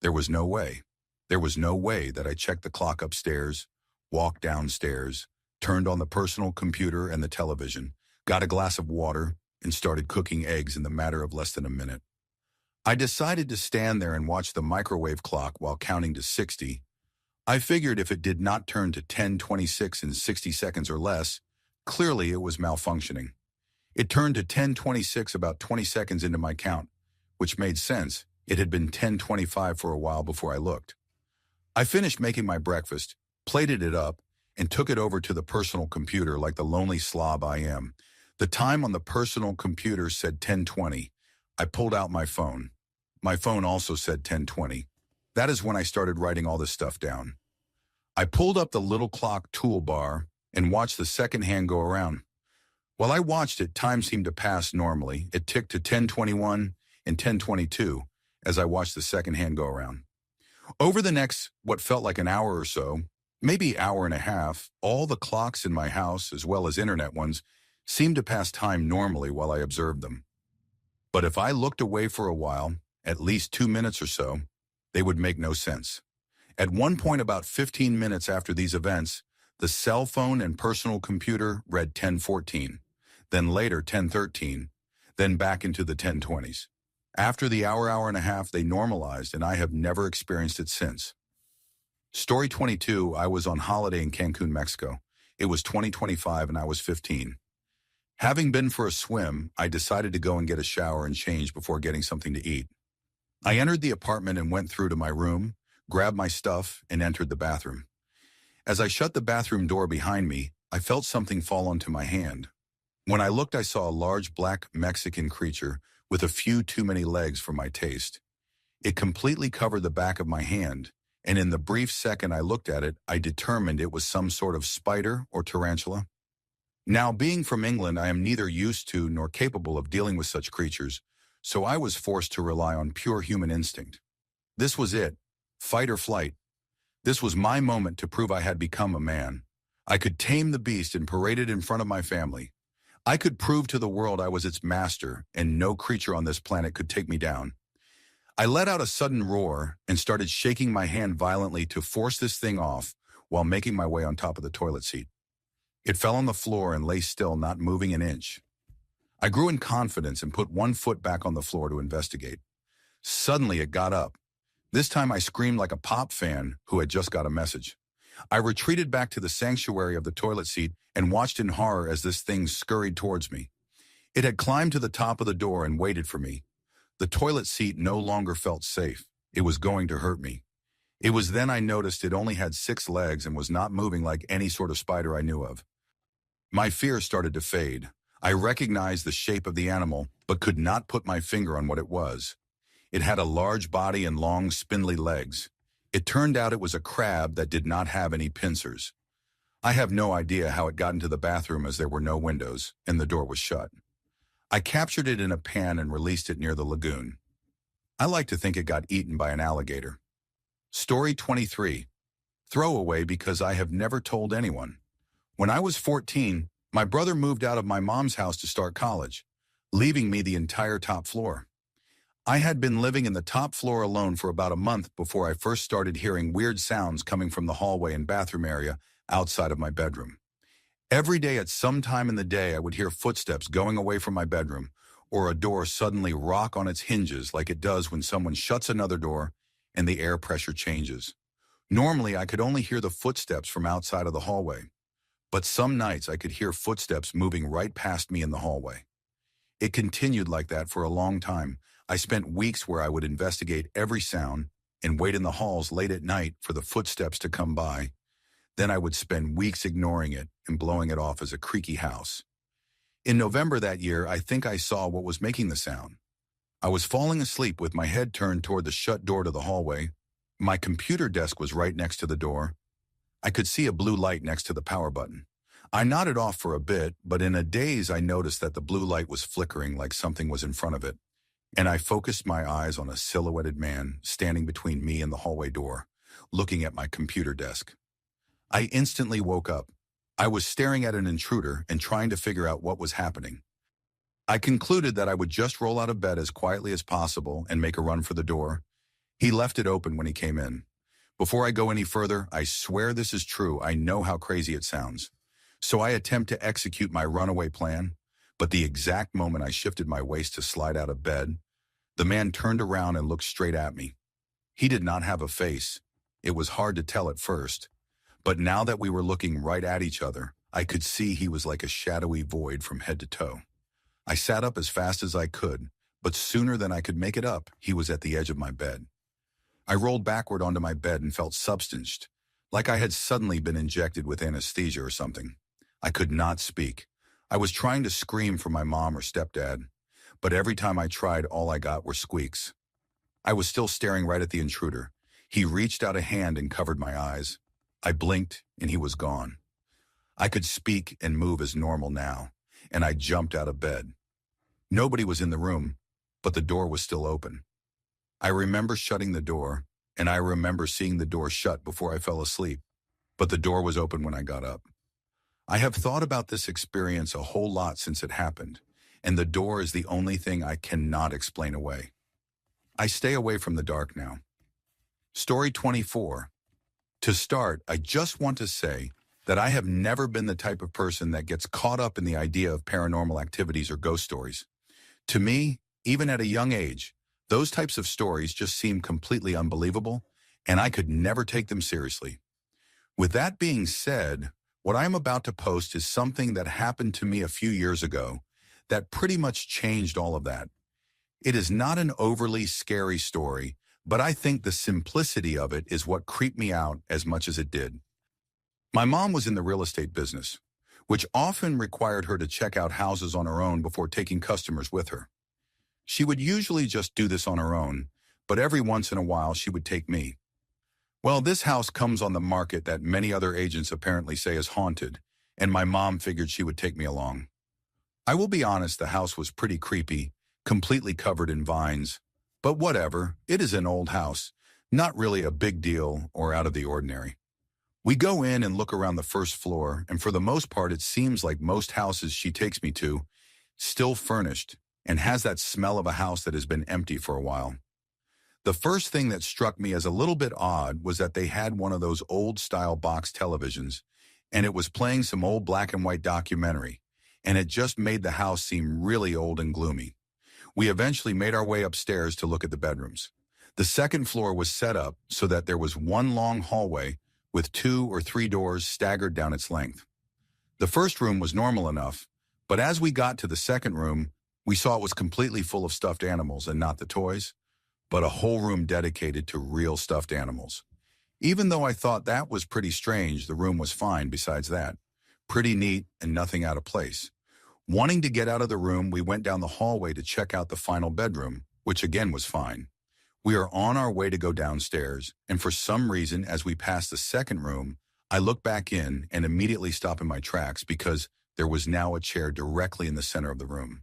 There was no way. There was no way that I checked the clock upstairs, walked downstairs, turned on the personal computer and the television, got a glass of water, and started cooking eggs in the matter of less than a minute. I decided to stand there and watch the microwave clock while counting to 60. I figured if it did not turn to 10:26 in 60 seconds or less, clearly it was malfunctioning. It turned to 10:26 about 20 seconds into my count, which made sense. It had been 10:25 for a while before I looked. I finished making my breakfast, plated it up, and took it over to the personal computer like the lonely slob I am. The time on the personal computer said 10:20. I pulled out my phone. My phone also said 10:20. That is when I started writing all this stuff down. I pulled up the little clock toolbar and watched the second hand go around. While I watched it, time seemed to pass normally. It ticked to 10:21 and 10:22 as I watched the second hand go around. Over the next, what felt like an hour or so, maybe hour and a half, all the clocks in my house, as well as internet ones, seemed to pass time normally while I observed them. But if I looked away for a while, at least 2 minutes or so, they would make no sense. At one point about 15 minutes after these events, the cell phone and personal computer read 10:14, then later 10:13, then back into the 10:20s. After the hour and a half, they normalized, and I have never experienced it since. Story 22, I was on holiday in Cancun, Mexico. It was 2025 and I was 15. Having been for a swim, I decided to go and get a shower and change before getting something to eat. I entered the apartment and went through to my room, grabbed my stuff, and entered the bathroom. As I shut the bathroom door behind me, I felt something fall onto my hand. When I looked, I saw a large black Mexican creature with a few too many legs for my taste. It completely covered the back of my hand, and in the brief second I looked at it, I determined it was some sort of spider or tarantula. Now, being from England, I am neither used to nor capable of dealing with such creatures, so I was forced to rely on pure human instinct. This was it, fight or flight. This was my moment to prove I had become a man. I could tame the beast and parade it in front of my family. I could prove to the world I was its master, and no creature on this planet could take me down. I let out a sudden roar and started shaking my hand violently to force this thing off while making my way on top of the toilet seat. It fell on the floor and lay still, not moving an inch. I grew in confidence and put one foot back on the floor to investigate. Suddenly it got up. This time I screamed like a pop fan who had just got a message. I retreated back to the sanctuary of the toilet seat and watched in horror as this thing scurried towards me. It had climbed to the top of the door and waited for me. The toilet seat no longer felt safe. It was going to hurt me. It was then I noticed it only had 6 legs and was not moving like any sort of spider I knew of. My fear started to fade. I recognized the shape of the animal, but could not put my finger on what it was. It had a large body and long, spindly legs. It turned out it was a crab that did not have any pincers. I have no idea how it got into the bathroom as there were no windows, and the door was shut. I captured it in a pan and released it near the lagoon. I like to think it got eaten by an alligator. Story 23. Throwaway because I have never told anyone. When I was 14, my brother moved out of my mom's house to start college, leaving me the entire top floor. I had been living in the top floor alone for about a month before I first started hearing weird sounds coming from the hallway and bathroom area outside of my bedroom. Every day at some time in the day, I would hear footsteps going away from my bedroom, or a door suddenly rock on its hinges like it does when someone shuts another door and the air pressure changes. Normally, I could only hear the footsteps from outside of the hallway, but some nights I could hear footsteps moving right past me in the hallway. It continued like that for a long time. I spent weeks where I would investigate every sound and wait in the halls late at night for the footsteps to come by. Then I would spend weeks ignoring it and blowing it off as a creaky house. In November that year, I think I saw what was making the sound. I was falling asleep with my head turned toward the shut door to the hallway. My computer desk was right next to the door. I could see a blue light next to the power button. I nodded off for a bit, but in a daze I noticed that the blue light was flickering like something was in front of it, and I focused my eyes on a silhouetted man standing between me and the hallway door, looking at my computer desk. I instantly woke up. I was staring at an intruder and trying to figure out what was happening. I concluded that I would just roll out of bed as quietly as possible and make a run for the door. He left it open when he came in. Before I go any further, I swear this is true. I know how crazy it sounds. So I attempt to execute my runaway plan, but the exact moment I shifted my waist to slide out of bed, the man turned around and looked straight at me. He did not have a face. It was hard to tell at first, but now that we were looking right at each other, I could see he was like a shadowy void from head to toe. I sat up as fast as I could, but sooner than I could make it up, he was at the edge of my bed. I rolled backward onto my bed and felt substanced, like I had suddenly been injected with anesthesia or something. I could not speak. I was trying to scream for my mom or stepdad, but every time I tried, all I got were squeaks. I was still staring right at the intruder. He reached out a hand and covered my eyes. I blinked, and he was gone. I could speak and move as normal now, and I jumped out of bed. Nobody was in the room, but the door was still open. I remember shutting the door, and I remember seeing the door shut before I fell asleep, but the door was open when I got up. I have thought about this experience a whole lot since it happened, and the door is the only thing I cannot explain away. I stay away from the dark now. Story 24. To start, I just want to say that I have never been the type of person that gets caught up in the idea of paranormal activities or ghost stories. To me, even at a young age, those types of stories just seem completely unbelievable, and I could never take them seriously. With that being said, what I am about to post is something that happened to me a few years ago that pretty much changed all of that. It is not an overly scary story, but I think the simplicity of it is what creeped me out as much as it did. My mom was in the real estate business, which often required her to check out houses on her own before taking customers with her. She would usually just do this on her own, but every once in a while she would take me. Well, this house comes on the market that many other agents apparently say is haunted, and my mom figured she would take me along. I will be honest, the house was pretty creepy, completely covered in vines. But whatever, it is an old house, not really a big deal or out of the ordinary. We go in and look around the first floor, and for the most part it seems like most houses she takes me to, still furnished, and has that smell of a house that has been empty for a while. The first thing that struck me as a little bit odd was that they had one of those old-style box televisions, and it was playing some old black and white documentary, and it just made the house seem really old and gloomy. We eventually made our way upstairs to look at the bedrooms. The second floor was set up so that there was one long hallway with 2 or 3 doors staggered down its length. The first room was normal enough, but as we got to the second room, we saw it was completely full of stuffed animals and not the toys, but a whole room dedicated to real stuffed animals. Even though I thought that was pretty strange, the room was fine besides that. Pretty neat and nothing out of place. Wanting to get out of the room, we went down the hallway to check out the final bedroom, which again was fine. We are on our way to go downstairs, and for some reason, as we passed the second room, I look back in and immediately stop in my tracks because there was now a chair directly in the center of the room.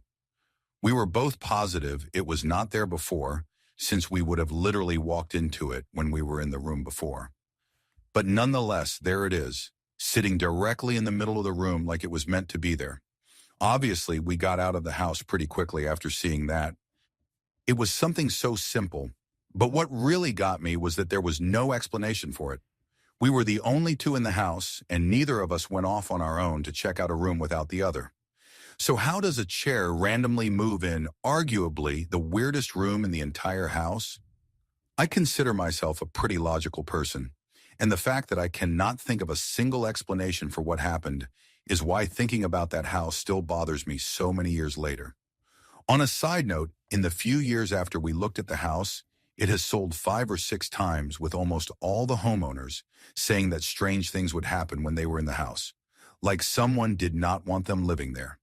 We were both positive it was not there before, since we would have literally walked into it when we were in the room before. But nonetheless, there it is, sitting directly in the middle of the room like it was meant to be there. Obviously, we got out of the house pretty quickly after seeing that. It was something so simple, but what really got me was that there was no explanation for it. We were the only two in the house, and neither of us went off on our own to check out a room without the other. So how does a chair randomly move in arguably the weirdest room in the entire house? I consider myself a pretty logical person, and the fact that I cannot think of a single explanation for what happened is why thinking about that house still bothers me so many years later. On a side note, in the few years after we looked at the house, it has sold 5 or 6 times, with almost all the homeowners saying that strange things would happen when they were in the house, like someone did not want them living there.